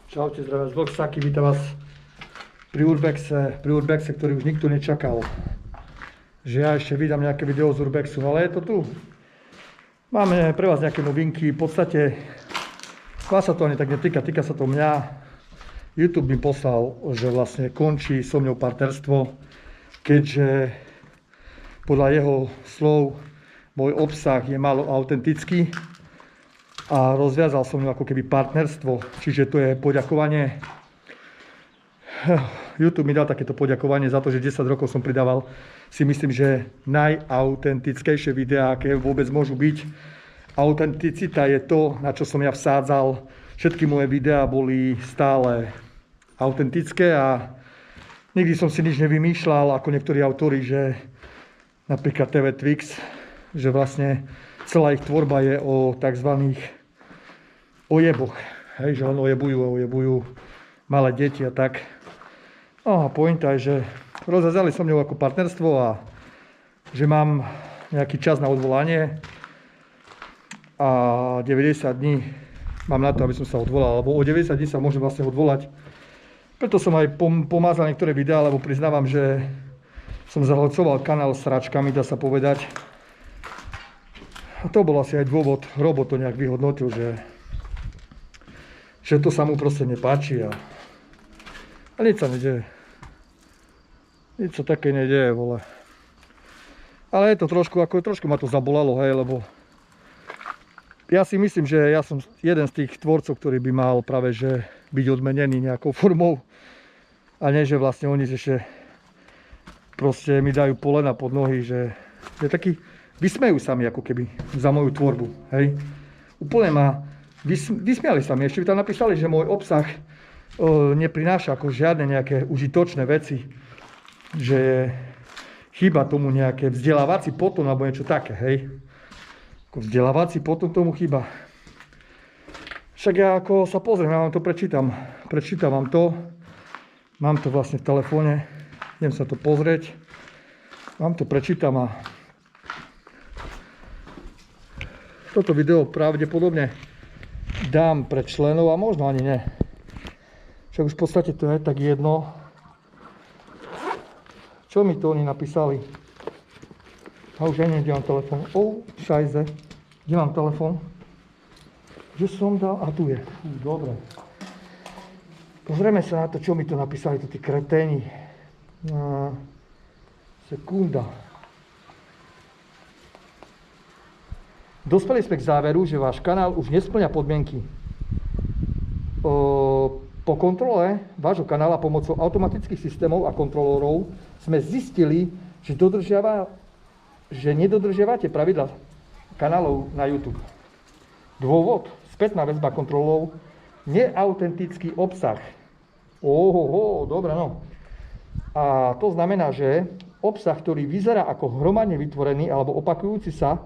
Čaute, zdravím z Vlhsaky, vítam vás pri Urbexe, ktorý už nikto nečakal. Že ja ešte vydám nejaké video z Urbexu, ale je to tu. Máme pre vás nejaké novinky, v podstate vás sa to ani tak netýka, týka sa to mňa. YouTube mi poslal, že vlastne končí so mňou partnerstvo, keďže podľa jeho slov môj obsah je málo autentický a rozviazal som ňu ako keby partnerstvo, čiže to je poďakovanie. YouTube mi dal takéto poďakovanie za to, že 10 rokov som pridával, si myslím, že najautentickejšie videá, aké vôbec môžu byť. Autenticita je to, na čo som ja vsádzal. Všetky moje videá boli stále autentické a nikdy som si nič nevymýšľal, ako niektorí autori, že napríklad TV Twix, že vlastne celá ich tvorba je o takzvaných ojeboch, hej, že len ojebujú malé deti a tak. No a pointa je, že rozhazali so mňou ako partnerstvo a že mám nejaký čas na odvolanie a 90 dní mám na to, aby som sa odvolal, lebo o 90 dní sa môžem vlastne odvolať. Preto som aj pomázal niektoré videá, lebo priznávam, že som zahlcoval kanál sračkami, dá sa povedať. A to bol asi aj dôvod, Robo to nejak vyhodnotil, že to sa mu proste nepáči a nič sa nedeje. Nič sa také nedeje, vole. Ale je to trošku ma to zabolalo, hej, lebo ja si myslím, že ja som jeden z tých tvorcov, ktorý by mal práve že byť odmenený nejakou formou a nie, že vlastne oni ešte proste mi dajú polena pod nohy, že taký vysmejú sa mi ako keby za moju tvorbu, hej. Úplne ma vysmiali sa mi, ešte by tam napísali, že môj obsah neprináša ako žiadne nejaké užitočné veci, že chýba tomu nejaké vzdelávací potom alebo niečo také, hej. Ako vzdelávací potom tomu chýba. Však ja ako sa pozriem, ja vám to prečítam vám to, mám to vlastne v telefóne, idem sa to pozrieť, vám to prečítam a toto video pravdepodobne dám pre členov a možno ani ne. Však už v podstate to je tak jedno. Čo mi to oni napísali? A už aj nie, kde mám telefón. Šajze. Kde mám telefón? Že som dal... A tu je. Dobre. Pozrieme sa na to, čo mi to napísali, to tí kreténi. Sekunda. Dospeli sme k záveru, že váš kanál už nespĺňa podmienky. Po kontrole vášho kanála pomocou automatických systémov a kontrolórov sme zistili, že nedodržiavate pravidla kanálov na YouTube. Dôvod, spätná väzba kontrolou, neautentický obsah. Dobre, no. A to znamená, že obsah, ktorý vyzerá ako hromadne vytvorený alebo opakujúci sa,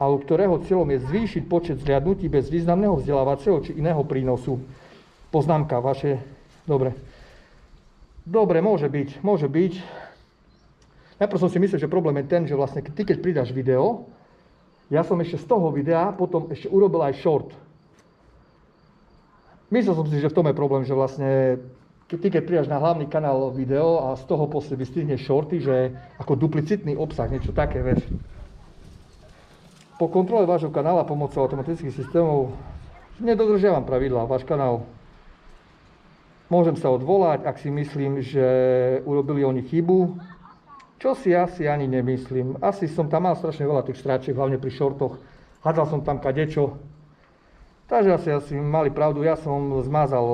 ale ktorého cieľom je zvýšiť počet zhliadnutí bez významného vzdelávacieho či iného prínosu. Poznámka vaše. Dobre, môže byť. Najprv som si myslel, že problém je ten, že vlastne ty, keď pridáš video, ja som ešte z toho videa potom ešte urobil aj short. Myslel som si, že v tom je problém, že vlastne ty, keď pridáš na hlavný kanál video a z toho posle vystrihneš shorty, že ako duplicitný obsah, niečo také, vieš. Po kontrole vášho kanála pomocou automatických systémov nedodržiavam pravidlá. Váš kanál môžem sa odvolať, ak si myslím, že urobili oni chybu. Čo si asi ani nemyslím. Asi som tam mal strašne veľa tých stráčiek, hlavne pri shortoch. Hádzal som tam kadečo. Takže asi mali pravdu. Ja som zmazal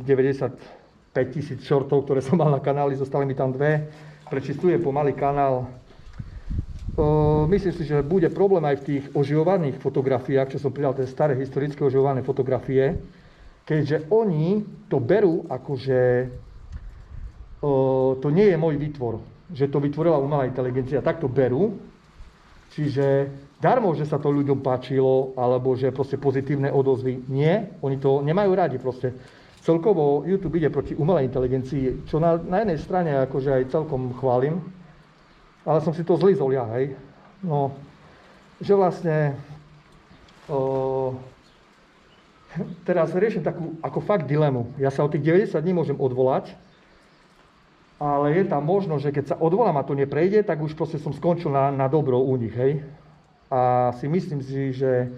95 000 shortov, ktoré som mal na kanáli. Zostali mi tam dve. Prečistuje pomaly kanál. Myslím si, že bude problém aj v tých oživovaných fotografiách, čo som pridal, tie staré historické oživované fotografie, keďže oni to berú ako, že to nie je môj výtvor, že to vytvorila umelá inteligencia, tak to berú, čiže darmo, že sa to ľuďom páčilo, alebo že proste pozitívne odozvy. Nie, oni to nemajú radi proste. Celkovo YouTube ide proti umelej inteligencii, čo na jednej strane akože aj celkom chválim, ale som si to zlízol ja, hej. No, že vlastne teraz riešim takú ako fakt dilemu. Ja sa o tých 90 dní môžem odvolať, ale je tam možnosť, že keď sa odvolám a to neprejde, tak už proste som skončil na dobro u nich, hej. A si myslím si, že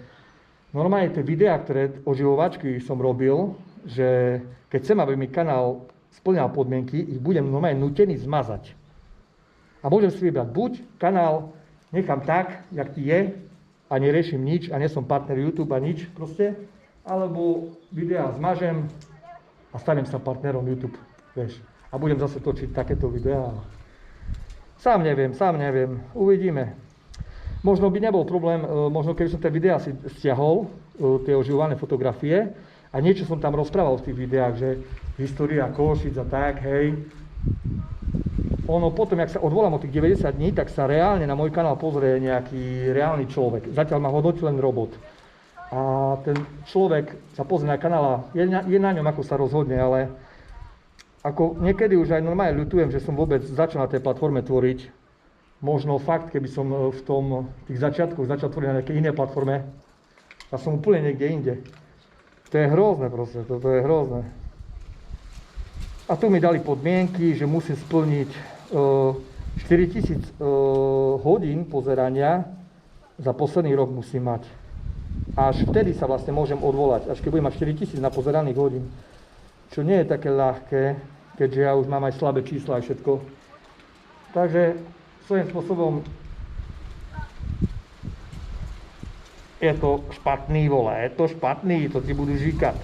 normálne tie videá, ktoré oživovačky som robil, že keď chcem, aby mi kanál spĺňal podmienky, ich budem normálne nútený zmazať. A môžem si vybrať, buď kanál nechám tak, jak ti je, a neriešim nič, a nie som partner YouTube a nič proste, alebo videá zmažem a stanem sa partnerom YouTube, vieš. A budem zase točiť takéto videá. Sám neviem, uvidíme. Možno by nebol problém, možno keby som tie videá si stiahol, tie oživované fotografie, a niečo som tam rozprával v tých videách, že história Košic a tak, hej. Ono potom, jak sa odvolám o tých 90 dní, tak sa reálne na môj kanál pozrie nejaký reálny človek. Zatiaľ ma hodnotí len robot. A ten človek sa pozrie na kanál a je na ňom, ako sa rozhodne, ale ako niekedy už aj normálne ľutujem, že som vôbec začal na tej platforme tvoriť. Možno fakt, keby som v tých začiatkoch začal tvoriť na nejakej inej platforme, a som úplne niekde inde. To je hrozné proste, to je hrozné. A tu mi dali podmienky, že musím splniť 4000 hodín pozerania za posledný rok musím mať. Až vtedy sa vlastne môžem odvolať, až keď budem mať 4000 na pozeraných hodín. Čo nie je také ľahké, keďže ja už mám aj slabé čísla a všetko. Takže svojím spôsobom je to špatný, vole, je to špatný, to ti budú žíkať.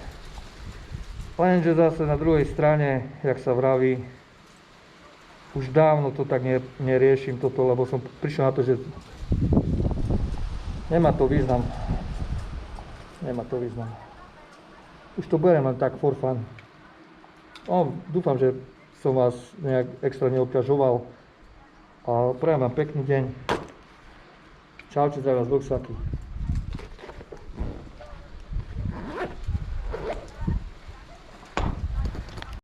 Lenže zase na druhej strane, jak sa vraví, už dávno to tak neriešim toto, lebo som prišiel na to, že nemá to význam. Nemá to význam. Už to beriem len tak for fun. No, dúfam, že som vás nejak extra neobťažoval. A prajem vám pekný deň. Čaute, zdravím vás, Boxaky.